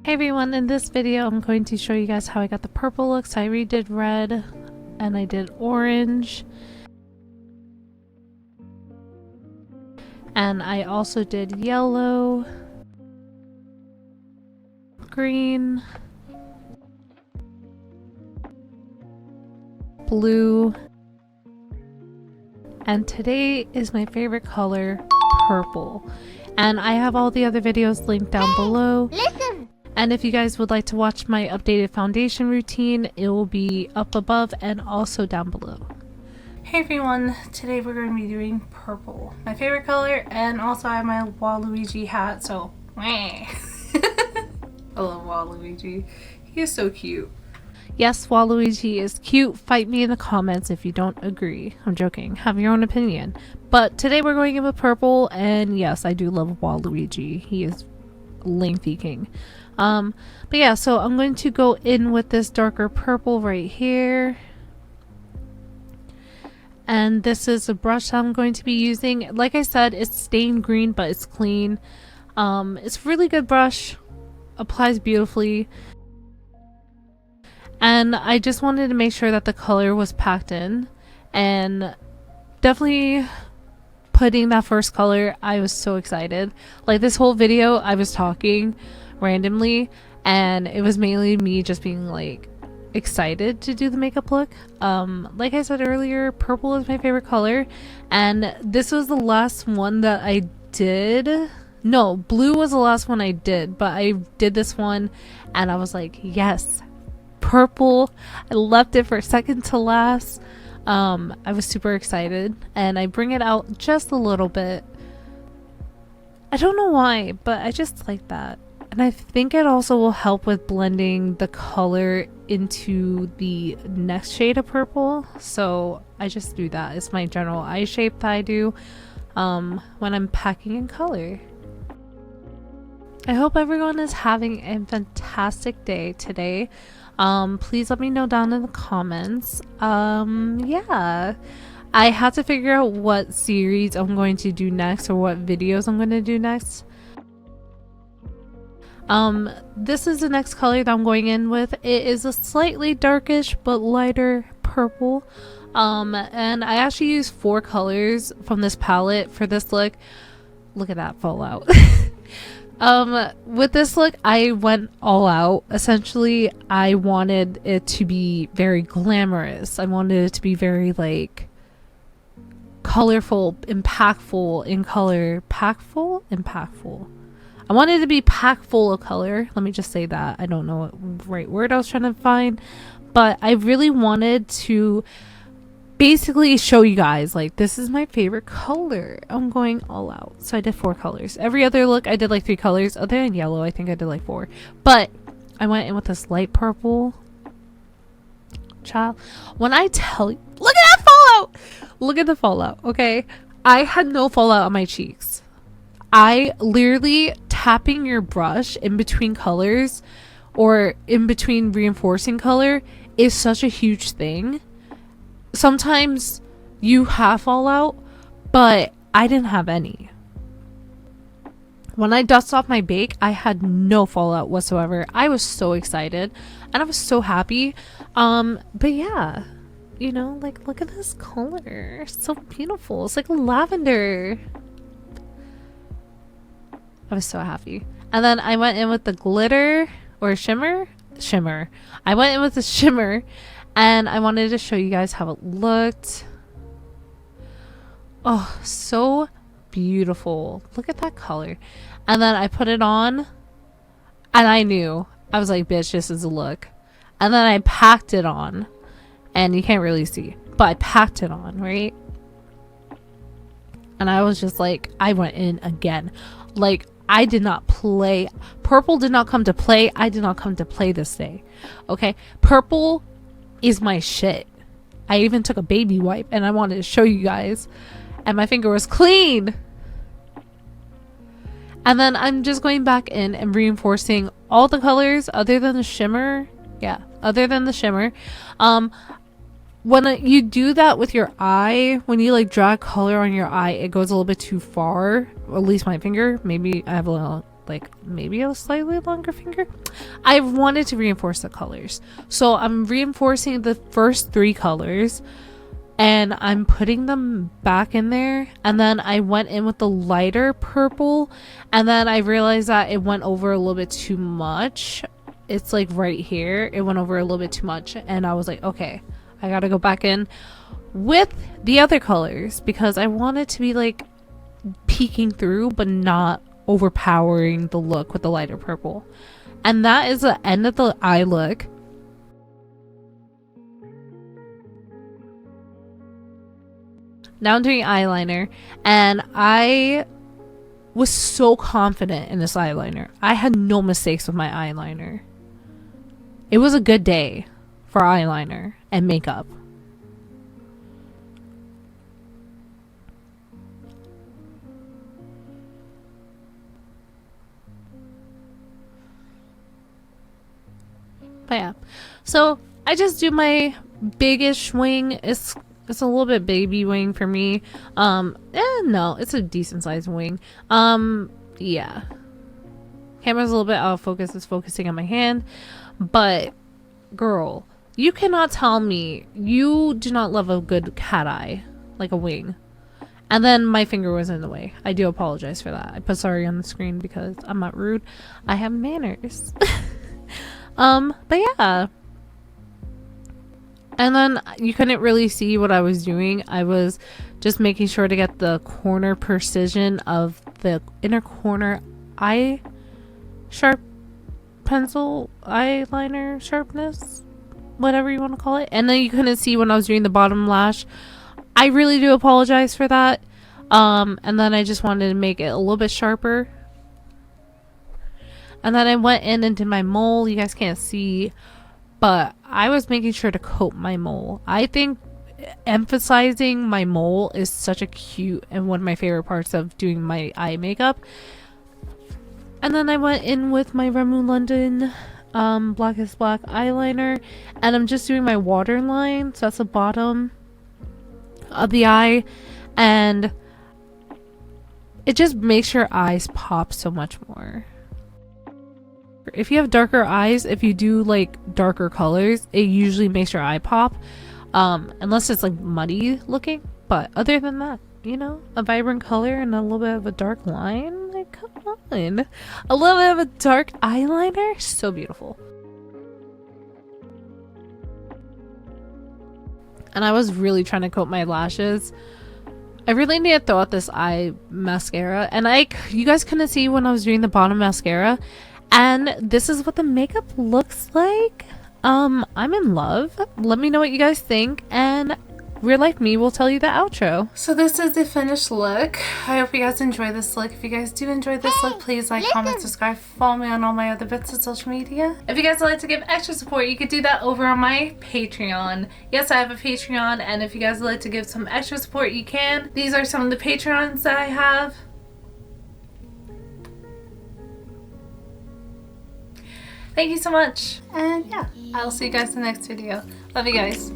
Hey everyone, in this video I'm going to show you guys how I got the purple looks. I redid red and I did orange. And I also did yellow, green, blue, and today is my favorite color, purple. And I have all the other videos linked down below. Listen. And if you guys would like to watch my updated foundation routine, it will be up above and also down below. Hey everyone, today we're going to be doing purple, my favorite color, and also I have my Waluigi hat, so I love Waluigi. He is so cute. Yes, Waluigi is cute. Fight me in the comments if you don't agree. I'm joking. Have your own opinion. But today we're going in with purple, and yes, I do love Waluigi. He is lengthy king. But yeah, so I'm going to go in with this darker purple right here. And this is a brush I'm going to be using. Like I said, it's stained green, but it's clean. It's a really good brush. Applies beautifully. And I just wanted to make sure that the color was packed in. And definitely putting that first color, I was so excited. Like this whole video, I was talking randomly, and it was mainly me just being like excited to do the makeup look. Like I said earlier, purple is my favorite color, and this was the last one that I did. No, blue was the last one I did, but I did this one and I was like, yes, purple. I left it for second to last. I was super excited, and I bring it out just a little bit. I don't know why, but I just like that. And I think it also will help with blending the color into the next shade of purple. So I just do that. It's my general eye shape that I do when I'm packing in color. I hope everyone is having a fantastic day today. Please let me know down in the comments. Yeah. I have to figure out what series I'm going to do next, or what videos I'm going to do next. This is the next color that I'm going in with. It is a slightly darkish but lighter purple. And I actually used 4 colors from this palette for this look. Look at that fallout. With this look, I went all out. Essentially, I wanted it to be very glamorous. I wanted it to be very like colorful, impactful in color. Impactful. I wanted it to be packed full of color. Let me just say that. I don't know what right word I was trying to find, but I really wanted to basically show you guys like this is my favorite color. I'm going all out. So I did 4 colors. Every other look I did like 3 colors. Other than yellow, I think I did like 4. But I went in with this light purple. Child, when I tell you, look at that fallout! Look at the fallout, okay? I had no fallout on my cheeks. I literally tapping your brush in between colors or in between reinforcing color is such a huge thing. Sometimes you have fallout, but I didn't have any. When I dust off my bake, I had no fallout whatsoever. I was so excited and I was so happy. But yeah, you know, like look at this color. It's so beautiful. It's like lavender. I was so happy. And then I went in with the glitter or shimmer. I went in with the shimmer, and I wanted to show you guys how it looked. Oh, so beautiful. Look at that color. And then I put it on, and I knew. I was like, bitch, this is a look. And then I packed it on, and you can't really see, but I packed it on, right? And I was just like, I went in again. Like, I did not play. Purple did not come to play. I did not come to play this day. Okay? Purple is my shit. I even took a baby wipe and I wanted to show you guys. And my finger was clean. And then I'm just going back in and reinforcing all the colors other than the shimmer. Yeah, other than the shimmer. When you do that with your eye, when you like drag color on your eye, it goes a little bit too far. Or at least my finger. Maybe I have a like maybe a slightly longer finger. I wanted to reinforce the colors, so I'm reinforcing the first 3 colors and I'm putting them back in there, and then I went in with the lighter purple, and then I realized that it went over a little bit too much. It's like right here, it went over a little bit too much, and I was like, okay, I gotta go back in with the other colors because I want it to be like peeking through but not overpowering the look with the lighter purple. And that is the end of the eye look. Now I'm doing eyeliner, and I was so confident in this eyeliner. I had no mistakes with my eyeliner. It was a good day for eyeliner and makeup. But yeah, so I just do my biggish wing. It's a little bit baby wing for me. No, it's a decent sized wing. Yeah. Camera's a little bit out of focus. It's focusing on my hand. But, girl, you cannot tell me you do not love a good cat eye. Like a wing. And then my finger was in the way. I do apologize for that. I put sorry on the screen because I'm not rude. I have manners. But yeah. And then you couldn't really see what I was doing. I was just making sure to get the corner precision of the inner corner eye sharp pencil eyeliner sharpness, whatever you want to call it. And then you couldn't see when I was doing the bottom lash. I really do apologize for that. And then I just wanted to make it a little bit sharper. And then I went in and did my mole. You guys can't see, but I was making sure to coat my mole. I think emphasizing my mole is such a cute and one of my favorite parts of doing my eye makeup. And then I went in with my Rimmel London Blackest Black eyeliner, and I'm just doing my waterline, so that's the bottom of the eye, and it just makes your eyes pop so much more. If you have darker eyes, if you do like darker colors, it usually makes your eye pop, unless it's like muddy looking. But other than that, you know, a vibrant color and a little bit of a dark line, like come on, a little bit of a dark eyeliner, so beautiful. And I was really trying to coat my lashes. I really need to throw out this eye mascara, and you guys couldn't see when I was doing the bottom mascara. And this is what the makeup looks like. I'm in love. Let me know what you guys think, and Real Life Me will tell you the outro. So this is the finished look. I hope you guys enjoy this look. If you guys do enjoy this look, please like, comment, subscribe, follow me on all my other bits of social media. If you guys would like to give extra support, you could do that over on my Patreon. Yes, I have a Patreon, and if you guys would like to give some extra support, you can. These are some of the Patreons that I have. Thank you so much, and yeah, I'll see you guys in the next video. Love you guys.